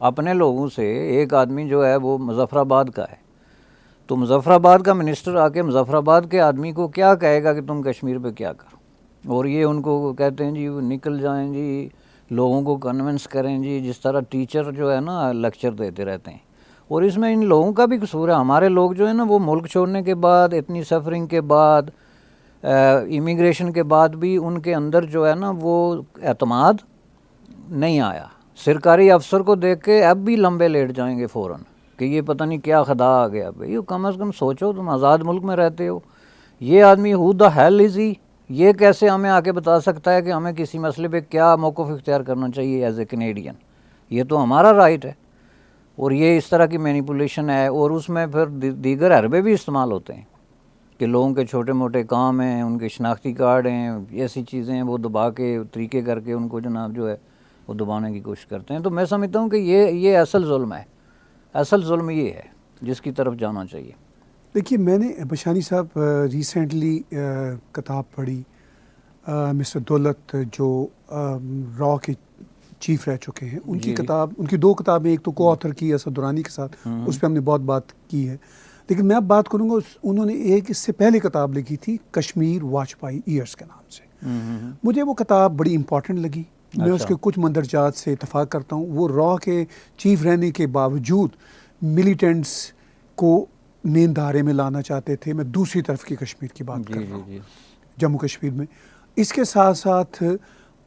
اپنے لوگوں سے ایک آدمی جو ہے وہ مظفر آباد کا ہے, تو مظفر آباد کا منسٹر آ کے مظفر آباد کے آدمی کو کیا کہے گا کہ تم کشمیر پہ کیا کرو, اور یہ ان کو کہتے ہیں جی وہ نکل جائیں جی, لوگوں کو کنونس کریں جی, جس طرح ٹیچر جو ہے نا لیکچر دیتے رہتے ہیں. اور اس میں ان لوگوں کا بھی قصور ہے. ہمارے لوگ جو ہے نا وہ ملک چھوڑنے کے بعد, اتنی سفرنگ کے بعد, امیگریشن کے بعد بھی ان کے اندر جو ہے نا وہ اعتماد نہیں آیا. سرکاری افسر کو دیکھ کے اب بھی لمبے لیٹ جائیں گے فوراً کہ یہ پتہ نہیں کیا خدا آ گیا. بھائی کم از کم سوچو, تم آزاد ملک میں رہتے ہو. یہ آدمی who the hell is he, یہ کیسے ہمیں آ کے بتا سکتا ہے کہ ہمیں کسی مسئلے پہ کیا موقف اختیار کرنا چاہیے ایز اے کینیڈین. یہ تو ہمارا رائٹ ہے. اور یہ اس طرح کی مینیپولیشن ہے, اور اس میں پھر دیگر حربے بھی استعمال ہوتے ہیں کہ لوگوں کے چھوٹے موٹے کام ہیں, ان کے شناختی کارڈ ہیں, ایسی چیزیں ہیں, وہ دبا کے طریقے کر کے ان کو جناب جو ہے وہ دبانے کی کوشش کرتے ہیں. تو میں سمجھتا ہوں کہ یہ اصل ظلم ہے. اصل ظلم یہ ہے جس کی طرف جانا چاہیے. دیکھیے, میں نے بشانی صاحب ریسنٹلی کتاب پڑھی, مسٹر دولت جو را کے چیف رہ چکے ہیں, ان کی کتاب, ان کی 2 کتابیں, ایک تو کو آتھر کی اسد درانی کے ساتھ, اس پہ ہم نے بہت بات کی ہے, لیکن میں اب بات کروں گا, انہوں نے ایک اس سے پہلے کتاب لکھی تھی کشمیر واجپائی ایئرس کے نام سے. مجھے وہ کتاب بڑی امپورٹنٹ لگی. میں اس کے کچھ مندرجات سے اتفاق کرتا ہوں. وہ را کے چیف رہنے کے باوجود ملیٹنٹس کو مین دھارے میں لانا چاہتے تھے. میں دوسری طرف کی کشمیر کی بات کر رہا ہوں, جموں کشمیر میں. اس کے ساتھ ساتھ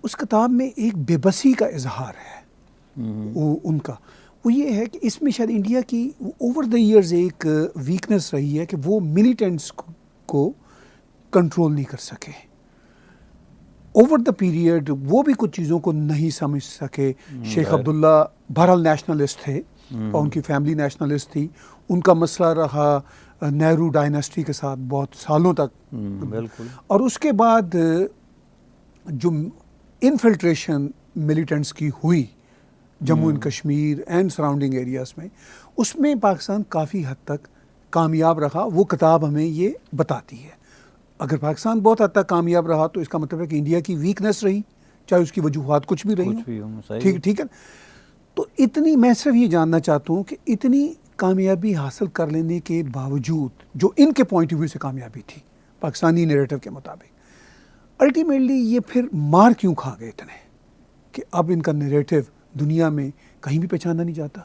اس کتاب میں ایک بے بسی کا اظہار ہے ان کا. وہ یہ ہے کہ اس میں شاید انڈیا کی اوور دا ایئرز ایک ویکنس رہی ہے کہ وہ ملیٹنٹس کو کنٹرول نہیں کر سکے. اوور دا پیریڈ وہ بھی کچھ چیزوں کو نہیں سمجھ سکے. شیخ عبداللہ بہرحال نیشنلسٹ تھے, اور ان کی فیملی نیشنلسٹ تھی. ان کا مسئلہ رہا نہرو ڈائناسٹی کے ساتھ بہت سالوں تک. بالکل. اور اس کے بعد جو انفلٹریشن ملیٹنٹس کی ہوئی Jammu and Kashmir and surrounding areas میں, اس میں پاکستان کافی حد تک کامیاب رہا. وہ کتاب ہمیں یہ بتاتی ہے. اگر پاکستان بہت حد تک کامیاب رہا تو اس کا مطلب ہے کہ انڈیا کی ویکنس رہی, چاہے اس کی وجوہات کچھ بھی رہی ہوں. ٹھیک ہے. تو اتنی, میں صرف یہ جاننا چاہتا ہوں کہ اتنی کامیابی حاصل کر لینے کے باوجود جو ان کے پوائنٹ آف ویو سے کامیابی تھی پاکستانی نیریٹو کے مطابق, الٹیمیٹلی یہ پھر مار کیوں کھا گئے اتنے کہ اب ان کا نیریٹو دنیا میں کہیں بھی پہچانا نہیں جاتا.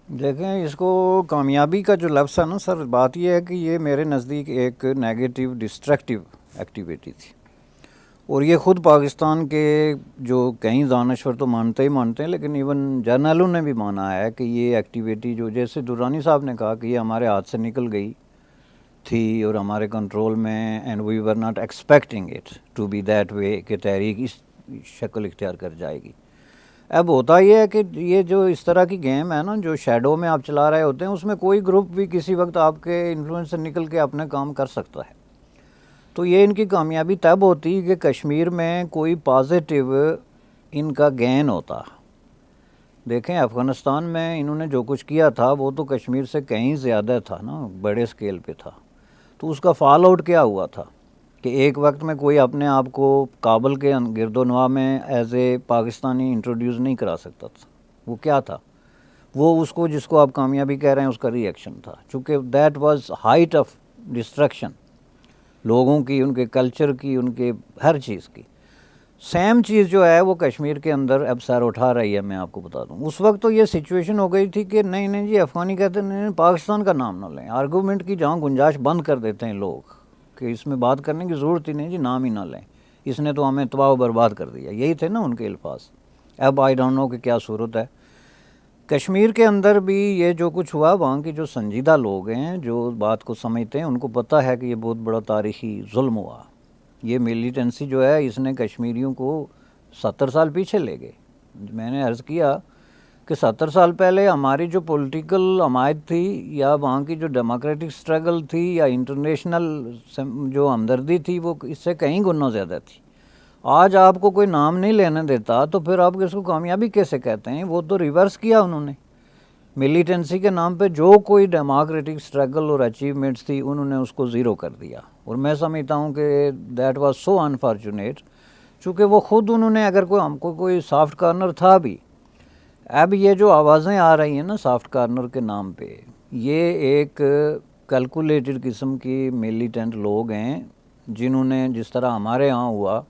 دیکھیں, اس کو کامیابی کا جو لفظ ہے نا سر, بات یہ ہے کہ یہ میرے نزدیک ایک نیگیٹو ڈسٹرکٹیو ایکٹیویٹی تھی. اور یہ خود پاکستان کے جو کئی دانشور تو مانتے ہیں، لیکن ایون جرنلوں نے بھی مانا ہے کہ یہ ایکٹیویٹی جو جیسے درانی صاحب نے کہا کہ یہ ہمارے ہاتھ سے نکل گئی تھی اور ہمارے کنٹرول میں، and we were not expecting it to be that way کہ تحریک اس شکل اختیار کر جائے گی. اب ہوتا یہ ہے کہ یہ جو اس طرح کی گیم ہے نا، جو شیڈو میں آپ چلا رہے ہوتے ہیں، اس میں کوئی گروپ بھی کسی وقت آپ کے انفلوئنس سے نکل کے اپنے کام کر سکتا ہے. تو یہ ان کی کامیابی تب ہوتی کہ کشمیر میں کوئی پازیٹیو ان کا گین ہوتا. دیکھیں افغانستان میں انہوں نے جو کچھ کیا تھا وہ تو کشمیر سے کہیں زیادہ تھا نا، بڑے سکیل پہ تھا. تو اس کا فال آؤٹ کیا ہوا تھا کہ ایک وقت میں کوئی اپنے آپ کو کابل کے گرد و نواح میں ایز اے پاکستانی انٹروڈیوس نہیں کرا سکتا تھا. وہ کیا تھا؟ وہ اس کو جس کو آپ کامیابی کہہ رہے ہیں اس کا ری ایکشن تھا، چونکہ that was height of destruction لوگوں کی، ان کے کلچر کی، ان کے ہر چیز کی. سیم چیز جو ہے وہ کشمیر کے اندر اب سر اٹھا رہی ہے. میں آپ کو بتا دوں اس وقت تو یہ سچویشن ہو گئی تھی کہ نہیں جی افغانی کہتے ہیں نہیں پاکستان کا نام نہ لیں. آرگومنٹ کی جہاں گنجائش بند کر دیتے ہیں لوگ کہ اس میں بات کرنے کی ضرورت ہی نہیں جی، نام ہی نہ لیں، اس نے تو ہمیں تباہ و برباد کر دیا. یہی تھے نا ان کے الفاظ. اب آئی ڈونٹ نو کہ کیا صورت ہے کشمیر کے اندر بھی. یہ جو کچھ ہوا وہاں کے جو سنجیدہ لوگ ہیں جو بات کو سمجھتے ہیں ان کو پتہ ہے کہ یہ بہت بڑا تاریخی ظلم ہوا. یہ ملیٹنسی جو ہے اس نے کشمیریوں کو 70 سال پیچھے لے گئے. میں نے عرض کیا کہ 70 سال پہلے ہماری جو پولیٹیکل حمایت تھی یا وہاں کی جو ڈیموکریٹک سٹرگل تھی یا انٹرنیشنل جو ہمدردی تھی وہ اس سے کہیں گنا زیادہ تھی. آج آپ کو کوئی نام نہیں لینے دیتا تو پھر آپ اس کو کامیابی کیسے کہتے ہیں؟ وہ تو ریورس کیا انہوں نے. ملیٹنسی کے نام پہ جو کوئی ڈیموکریٹک سٹرگل اور اچیومنٹس تھی انہوں نے اس کو زیرو کر دیا. اور میں سمجھتا ہوں کہ دیٹ واز سو انفارچونیٹ، چونکہ وہ خود انہوں نے اگر کوئی ہم کو کوئی سافٹ کارنر تھا بھی. اب یہ جو آوازیں آ رہی ہیں نا سافٹ کارنر کے نام پہ، یہ ایک کیلکولیٹڈ قسم کی ملیٹنٹ لوگ ہیں جنہوں نے جس طرح ہمارے ہاں ہوا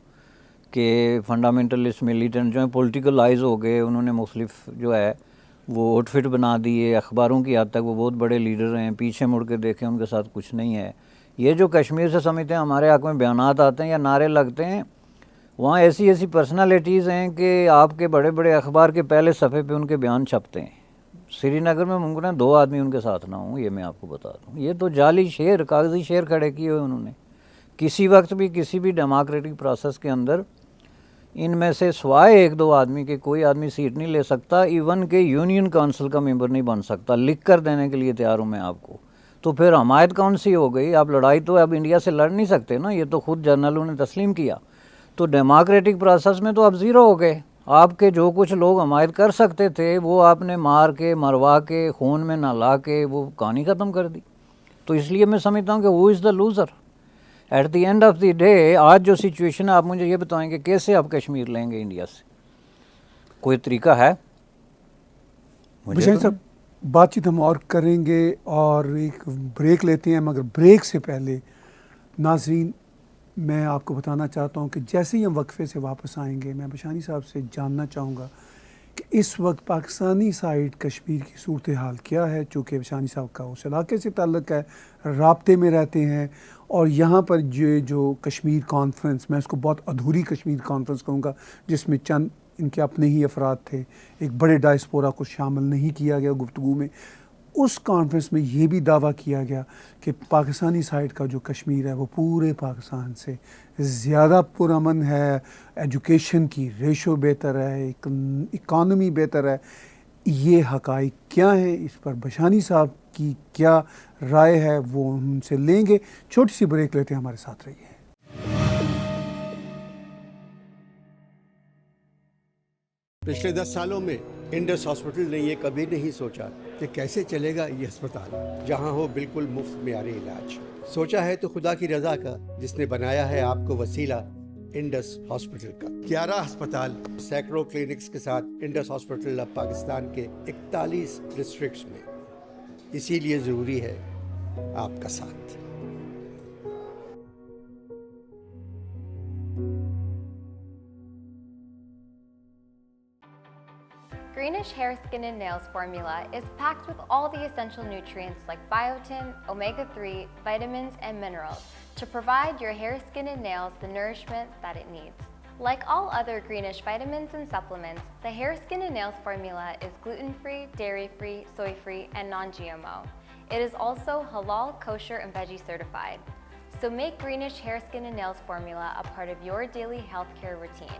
کہ فنڈامنٹلسٹ ملیٹنٹ جو ہیں پولیٹیکلائز ہو گئے، انہوں نے مختلف جو ہے وہ آؤٹ فٹ بنا دیے اخباروں کی حد تک، وہ بہت بڑے لیڈر ہیں، پیچھے مڑ کے دیکھیں ان کے ساتھ کچھ نہیں ہے. یہ جو کشمیر سے سمجھتے ہیں ہمارے حق میں بیانات آتے ہیں یا نعرے لگتے ہیں، وہاں ایسی پرسنالٹیز ہیں کہ آپ کے بڑے بڑے اخبار کے پہلے صفحے پہ ان کے بیان چھپتے ہیں. سری نگر میں ممکن ہے 2 آدمی ان کے ساتھ نہ ہوں، یہ میں آپ کو بتا دوں. یہ تو جعلی شعر، کاغذی شعر کھڑے کیے ہوئے انہوں نے. کسی وقت بھی کسی بھی ڈیموکریٹک پروسیس کے اندر ان میں سے سوائے 1-2 آدمی کے کوئی آدمی سیٹ نہیں لے سکتا. ایون کہ یونین کونسل کا ممبر نہیں بن سکتا. لکھ کر دینے کے لیے تیار ہوں میں آپ کو. تو پھر حمایت کون سی ہو گئی؟ آپ لڑائی تو اب انڈیا سے لڑ نہیں سکتے نا، یہ تو خود جرنلوں نے تسلیم کیا. تو ڈیموکریٹک پروسیس میں تو اب زیرو ہو گئے. آپ کے جو کچھ لوگ حمایت کر سکتے تھے وہ آپ نے مار کے مروا کے خون میں نہلا کے وہ کہانی ختم کر دی. تو اس لیے میں سمجھتا ہوں کہ who is the loser at the end of the day. آج جو سچویشن ہے آپ مجھے یہ بتائیں کہ کیسے آپ کشمیر لیں گے انڈیا سے؟ کوئی طریقہ ہے؟ بشیر صاحب بات چیت ہم اور کریں گے اور ایک بریک لیتے ہیں، مگر بریک سے پہلے ناظرین میں آپ کو بتانا چاہتا ہوں کہ جیسے ہی ہم وقفے سے واپس آئیں گے میں بشانی صاحب سے جاننا چاہوں گا کہ اس وقت پاکستانی سائڈ کشمیر کی صورتحال کیا ہے، چونکہ بشانی صاحب کا اس علاقے سے تعلق ہے، رابطے میں رہتے ہیں. اور یہاں پر جو کشمیر کانفرنس، میں اس کو بہت ادھوری کشمیر کانفرنس کہوں گا، جس میں چند ان کے اپنے ہی افراد تھے، ایک بڑے ڈائسپورا کو شامل نہیں کیا گیا گفتگو میں. اس کانفرنس میں یہ بھی دعویٰ کیا گیا کہ پاکستانی سائڈ کا جو کشمیر ہے وہ پورے پاکستان سے زیادہ پرامن ہے، ایجوکیشن کی ریشو بہتر ہے، اکانومی بہتر ہے. یہ حقائق کیا ہیں؟ اس پر بشانی صاحب کی کیا رائے ہے وہ ہم سے لیں گے. چھوٹی سی بریک لیتے ہیں، ہمارے ساتھ رہیے. پچھلے 10 سالوں میں انڈس ہاسپٹل نے یہ کبھی نہیں سوچا کہ کیسے چلے گا یہ اسپتال جہاں ہو بالکل مفت معیاری علاج. سوچا ہے تو خدا کی رضا کا جس نے بنایا ہے آپ کو وسیلہ انڈس ہاسپٹل کا. 11 ہسپتال، سینکڑوں کلینکس کے ساتھ انڈس ہاسپٹل اب پاکستان کے 41 ڈسٹرکٹس میں. اسی لیے ضروری ہے آپ کا ساتھ. Greenish Hair, Skin and Nails formula is packed with all the essential nutrients like biotin, omega-3, vitamins, and minerals to provide your hair, skin, and nails the nourishment that it needs. Like all other greenish vitamins and supplements, the hair, skin, and nails formula is gluten-free, dairy-free, soy-free, and non-GMO. It is also halal, kosher, and veggie certified. So make greenish hair, skin, and nails formula a part of your daily healthcare routine.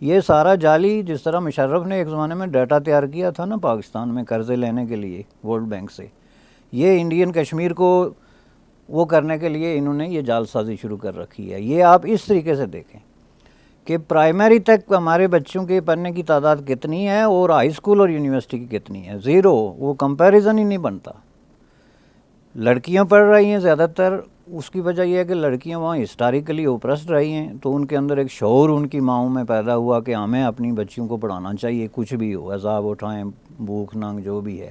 یہ سارا جعلی، جس طرح مشرف نے ایک زمانے میں ڈیٹا تیار کیا تھا نا پاکستان میں قرضے لینے کے لیے ورلڈ بینک سے، یہ انڈین کشمیر کو وہ کرنے کے لیے انہوں نے یہ جال سازی شروع کر رکھی ہے۔ یہ آپ اس طریقے سے دیکھیں کہ پرائمری تک ہمارے بچوں کے پڑھنے کی تعداد کتنی ہے اور ہائی اسکول اور یونیورسٹی کی کتنی ہے، زیرو، وہ کمپیریزن ہی نہیں بنتا۔ لڑکیاں پڑھ رہی ہیں زیادہ تر، اس کی وجہ یہ ہے کہ لڑکیاں وہاں ہسٹوریکلی اوپریسڈ رہی ہیں، تو ان کے اندر ایک شعور ان کی ماؤں میں پیدا ہوا کہ ہمیں اپنی بچیوں کو پڑھانا چاہیے، کچھ بھی ہو، عذاب اٹھائیں، بھوک ننگ جو بھی ہے،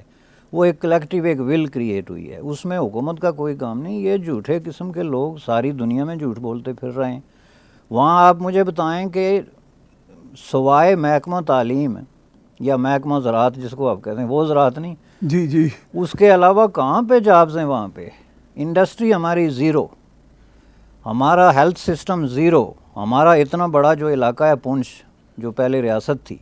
وہ ایک کلیکٹیو ایک ول کریٹ ہوئی ہے، اس میں حکومت کا کوئی کام نہیں۔ یہ جھوٹے قسم کے لوگ ساری دنیا میں جھوٹ بولتے پھر رہے ہیں۔ وہاں آپ مجھے بتائیں کہ سوائے محکمہ تعلیم یا محکمہ زراعت جس کو آپ کہتے ہیں، وہ زراعت نہیں، جی جی، اس کے علاوہ کہاں پہ جابز ہیں وہاں پہ؟ انڈسٹری ہماری زیرو، ہمارا ہیلتھ سسٹم زیرو، ہمارا اتنا بڑا جو علاقہ ہے پونچھ جو پہلے ریاست تھی،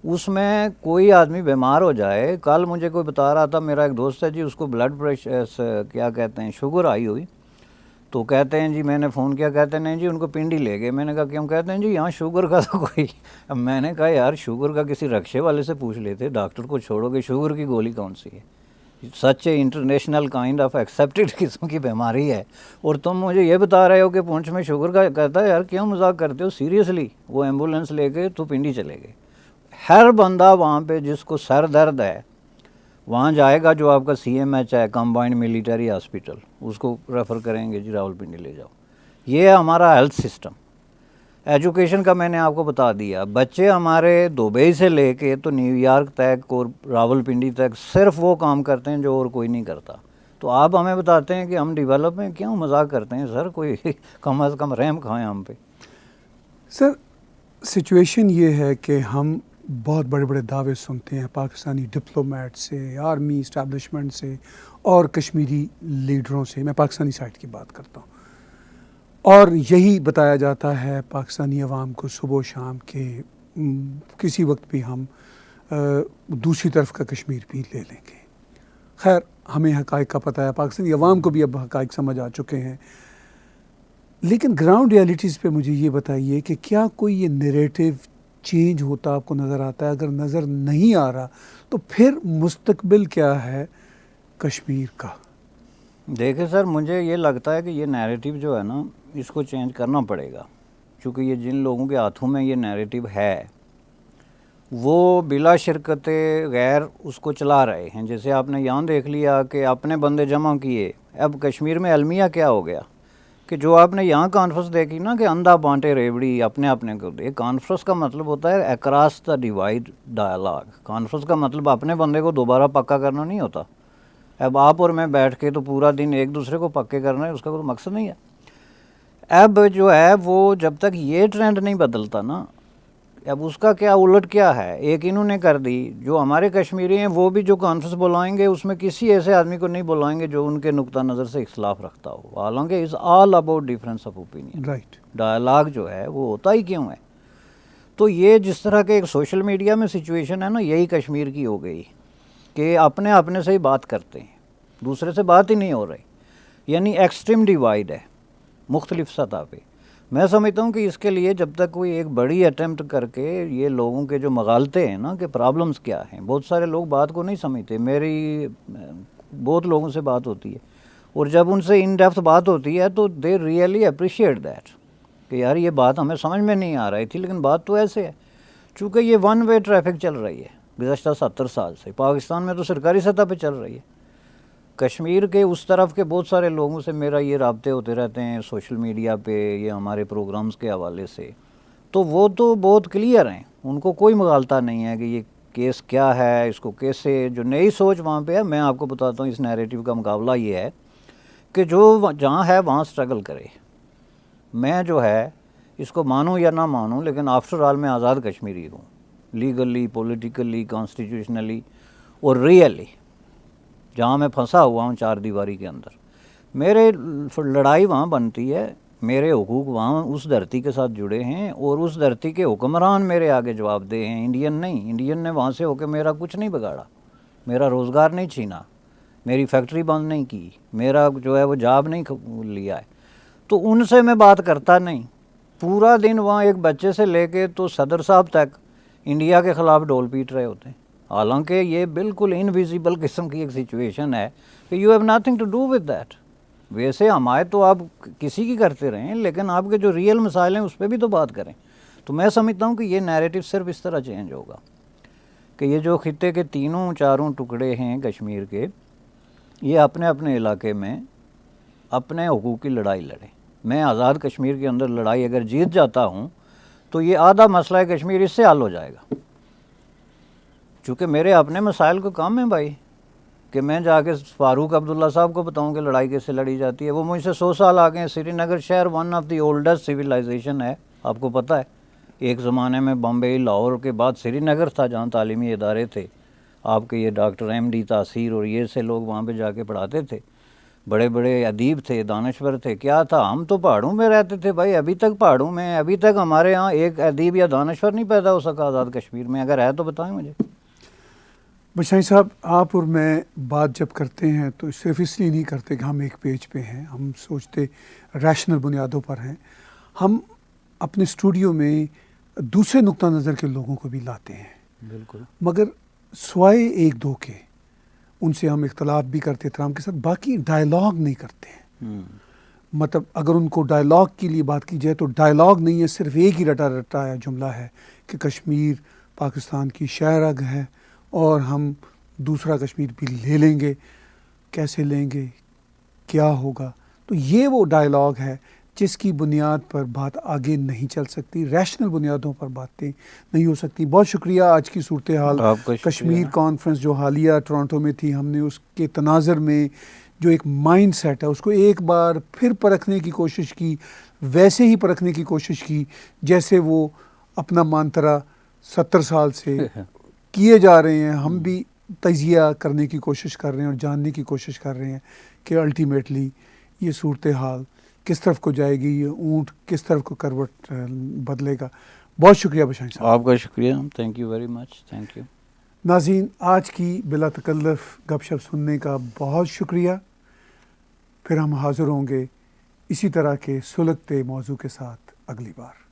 اس میں کوئی آدمی بیمار ہو جائے، کل مجھے کوئی بتا رہا تھا، میرا ایک دوست ہے جی، اس کو بلڈ پریشر کیا کہتے ہیں شوگر آئی ہوئی، تو کہتے ہیں جی میں نے فون کیا، کہتے ہیں نہیں جی ان کو پنڈی لے گئے۔ میں نے کہا کیوں؟ کہتے ہیں جی یہاں شوگر کا تو کوئی، اب میں نے کہا یار شوگر کا کسی رکشے والے سے پوچھ لیتے، ڈاکٹر کو چھوڑو کہ شوگر کی گولی کون سی ہے؟ سچ اے انٹرنیشنل کائنڈ آف ایکسیپٹڈ قسم کی بیماری ہے، اور تم مجھے یہ بتا رہے ہو کہ پونچھ میں شوگر کا؟ کہتا ہے یار کیوں مذاق کرتے ہو سیریسلی؟ وہ ایمبولینس لے کے تو پنڈی چلے گئے۔ ہر بندہ وہاں پہ جس کو سر درد ہے وہاں جائے گا، جو آپ کا سی ایم ایچ ہے کمبائنڈ ملٹری ہاسپٹل، اس کو ریفر کریں گے جی راولپنڈی لے جاؤ۔ یہ ہے ہمارا ہیلتھ سسٹم۔ ایجوکیشن کا میں نے آپ کو بتا دیا، بچے ہمارے دبئی سے لے کے تو نیو یارک تک اور راولپنڈی تک صرف وہ کام کرتے ہیں جو اور کوئی نہیں کرتا، تو آپ ہمیں بتاتے ہیں کہ ہم ڈیولپ ہیں، کیوں مذاق کرتے ہیں سر؟ کوئی کم از کم رحم کھائیں ہم پہ۔ سر سچویشن یہ ہے کہ ہم بہت بڑے بڑے دعوے سنتے ہیں پاکستانی ڈپلومیٹ سے، آرمی اسٹیبلشمنٹ سے اور کشمیری لیڈروں سے، میں پاکستانی سائٹ کی بات کرتا ہوں، اور یہی بتایا جاتا ہے پاکستانی عوام کو صبح و شام کہ کسی وقت بھی ہم دوسری طرف کا کشمیر بھی لے لیں گے۔ خیر ہمیں حقائق کا پتہ ہے، پاکستانی عوام کو بھی اب حقائق سمجھ آ چکے ہیں، لیکن گراؤنڈ ریالٹیز پہ مجھے یہ بتائیے کہ کیا کوئی یہ نیریٹو چینج ہوتا آپ کو نظر آتا ہے؟ اگر نظر نہیں آ رہا تو پھر مستقبل کیا ہے کشمیر کا؟ دیکھیں سر، مجھے یہ لگتا ہے کہ یہ نیریٹیو جو ہے نا اس کو چینج کرنا پڑے گا، چونکہ یہ جن لوگوں کے ہاتھوں میں یہ نیریٹیو ہے وہ بلا شرکت غیر اس کو چلا رہے ہیں۔ جیسے آپ نے یہاں دیکھ لیا کہ اپنے بندے جمع کیے، اب کشمیر میں المیہ کیا ہو گیا کہ جو آپ نے یہاں کانفرنس دیکھی نا کہ اندھا بانٹے ریوڑی اپنے اپنے کو دے، کانفرنس کا مطلب ہوتا ہے across the divide dialogue. Conference کا مطلب اپنے بندے کو دوبارہ پکا کرنا نہیں ہوتا۔ اب آپ اور میں بیٹھ کے تو پورا دن ایک دوسرے کو پکے کرنا ہے، اس کا کوئی مقصد نہیں ہے۔ اب جو ہے وہ جب تک یہ ٹرینڈ نہیں بدلتا نا، اب اس کا کیا الٹ کیا ہے، ایک انہوں نے کر دی، جو ہمارے کشمیری ہیں وہ بھی جو کانفرنس بلائیں گے اس میں کسی ایسے آدمی کو نہیں بلائیں گے جو ان کے نقطہ نظر سے اختلاف رکھتا ہو، حالانکہ it's all about difference of opinion. Right, dialogue جو ہے وہ ہوتا ہی کیوں ہے؟ تو یہ جس طرح کے ایک سوشل میڈیا میں سچویشن ہے نا، یہی کشمیر کی ہو گئی کہ اپنے اپنے سے ہی بات کرتے ہیں، دوسرے سے بات ہی نہیں ہو رہی، یعنی ایکسٹریم ڈیوائڈ ہے مختلف سطح پہ۔ میں سمجھتا ہوں کہ اس کے لیے جب تک کوئی ایک بڑی اٹیمپٹ کر کے یہ لوگوں کے جو مغالطے ہیں نا کہ پرابلمز کیا ہیں، بہت سارے لوگ بات کو نہیں سمجھتے، میری بہت لوگوں سے بات ہوتی ہے اور جب ان سے ان ڈیپتھ بات ہوتی ہے تو دے ریئلی اپریشیٹ دیٹ کہ یار یہ بات ہمیں سمجھ میں نہیں آ رہی تھی، لیکن بات تو ایسے ہے، چونکہ یہ ون وے ٹریفک چل رہی ہے گزشتہ 70 سال سے، پاکستان میں تو سرکاری سطح پہ چل رہی ہے، کشمیر کے اس طرف کے بہت سارے لوگوں سے میرا یہ رابطے ہوتے رہتے ہیں سوشل میڈیا پہ یا ہمارے پروگرامز کے حوالے سے، تو وہ تو بہت کلیئر ہیں، ان کو کوئی مغالطہ نہیں ہے کہ یہ کیس کیا ہے، اس کو کیسے، جو نئی سوچ وہاں پہ ہے۔ میں آپ کو بتاتا ہوں اس نیریٹیو کا مقابلہ یہ ہے کہ جو جہاں ہے وہاں سٹرگل کرے۔ میں جو ہے اس کو مانوں یا نہ مانوں، لیکن آفٹر آل میں آزاد کشمیری ہوں، لیگلی، پولیٹیکلی، کانسٹیٹیوشنلی اور ریئلی، جہاں میں پھنسا ہوا ہوں چار دیواری کے اندر۔ میرے لڑائی وہاں بنتی ہے، میرے حقوق وہاں اس دھرتی کے ساتھ جڑے ہیں اور اس دھرتی کے حکمران میرے آگے جواب دہ ہیں، انڈین نہیں۔ انڈین نے وہاں سے ہو کے میرا کچھ نہیں بگاڑا، میرا روزگار نہیں چھینا، میری فیکٹری بند نہیں کی، میرا جو ہے وہ جاب نہیں لیا ہے، تو ان سے میں بات کرتا نہیں۔ پورا دن وہاں ایک بچے سے لے کے تو صدر صاحب تک انڈیا کے خلاف ڈول پیٹ رہے ہوتے ہیں، حالانکہ یہ بالکل انویزیبل قسم کی ایک سچویشن ہے کہ you have nothing to do with that. ویسے حمایت تو آپ کسی کی کرتے رہیں، لیکن آپ کے جو ریئل مسائل ہیں اس پہ بھی تو بات کریں. تو میں سمجھتا ہوں کہ یہ نیریٹو صرف اس طرح چینج ہوگا کہ یہ جو خطے کے تینوں چاروں ٹکڑے ہیں کشمیر کے، یہ اپنے اپنے علاقے میں اپنے حقوق کی لڑائی لڑیں. میں آزاد کشمیر کے اندر لڑائی اگر جیت جاتا ہوں تو یہ آدھا مسئلہ کشمیر اس سے حل ہو جائے گا، چونکہ میرے اپنے مسائل کو کم ہیں بھائی، کہ میں جا کے فاروق عبداللہ صاحب کو بتاؤں کہ لڑائی کیسے لڑی جاتی ہے. وہ مجھ سے 100 سال آگے ہیں. سری نگر شہر one of the oldest civilisation ہے، آپ کو پتہ ہے. ایک زمانے میں بمبئی لاہور کے بعد سری نگر تھا جہاں تعلیمی ادارے تھے. آپ کے یہ ڈاکٹر ایم ڈی تاثیر اور یہ سے لوگ وہاں پہ جا کے پڑھاتے تھے. بڑے بڑے ادیب تھے، دانشور تھے. کیا تھا، ہم تو پہاڑوں میں رہتے تھے بھائی. ابھی تک پہاڑوں میں، ابھی تک ہمارے یہاں ایک ادیب یا دانشور نہیں پیدا ہو سکا آزاد کشمیر میں. اگر ہے تو بتائیں مجھے. بشائی صاحب، آپ اور میں بات جب کرتے ہیں تو صرف اس لیے نہیں کرتے کہ ہم ایک پیج پہ ہیں، ہم سوچتے ریشنل بنیادوں پر ہیں. ہم اپنے اسٹوڈیو میں دوسرے نقطہ نظر کے لوگوں کو بھی لاتے ہیں، بالکل، مگر سوائے ایک دو کے ان سے ہم اختلاف بھی کرتے احترام کے ساتھ، باقی ڈائلاگ نہیں کرتے ہیں. مطلب اگر ان کو ڈائلاگ کے لیے بات کی جائے تو ڈائلاگ نہیں ہے، صرف ایک ہی رٹا رٹایا جملہ ہے کہ کشمیر پاکستان کی شہ رگ ہے اور ہم دوسرا کشمیر بھی لے لیں گے. کیسے لیں گے، کیا ہوگا؟ تو یہ وہ ڈائلاگ ہے جس کی بنیاد پر بات آگے نہیں چل سکتی، ریشنل بنیادوں پر باتیں نہیں ہو سکتی. بہت شکریہ. آج کی صورتحال کشمیر کانفرنس جو حالیہ ٹورانٹو میں تھی، ہم نے اس کے تناظر میں جو ایک مائنڈ سیٹ ہے اس کو ایک بار پھر پرکھنے کی کوشش کی، ویسے ہی پرکھنے کی کوشش کی جیسے وہ اپنا مانترا 70 سال سے کیے جا رہے ہیں. ہم بھی تجزیہ کرنے کی کوشش کر رہے ہیں اور جاننے کی کوشش کر رہے ہیں کہ الٹیمیٹلی یہ صورتحال کس طرف کو جائے گی، یہ اونٹ کس طرف کو کروٹ بدلے گا. بہت شکریہ بشائی صاحب. آپ کا شکریہ. Thank you very much. Thank you. ناظرین، آج کی بلا تکلف گپ شپ سننے کا بہت شکریہ. پھر ہم حاضر ہوں گے اسی طرح کے سلگتے موضوع کے ساتھ اگلی بار.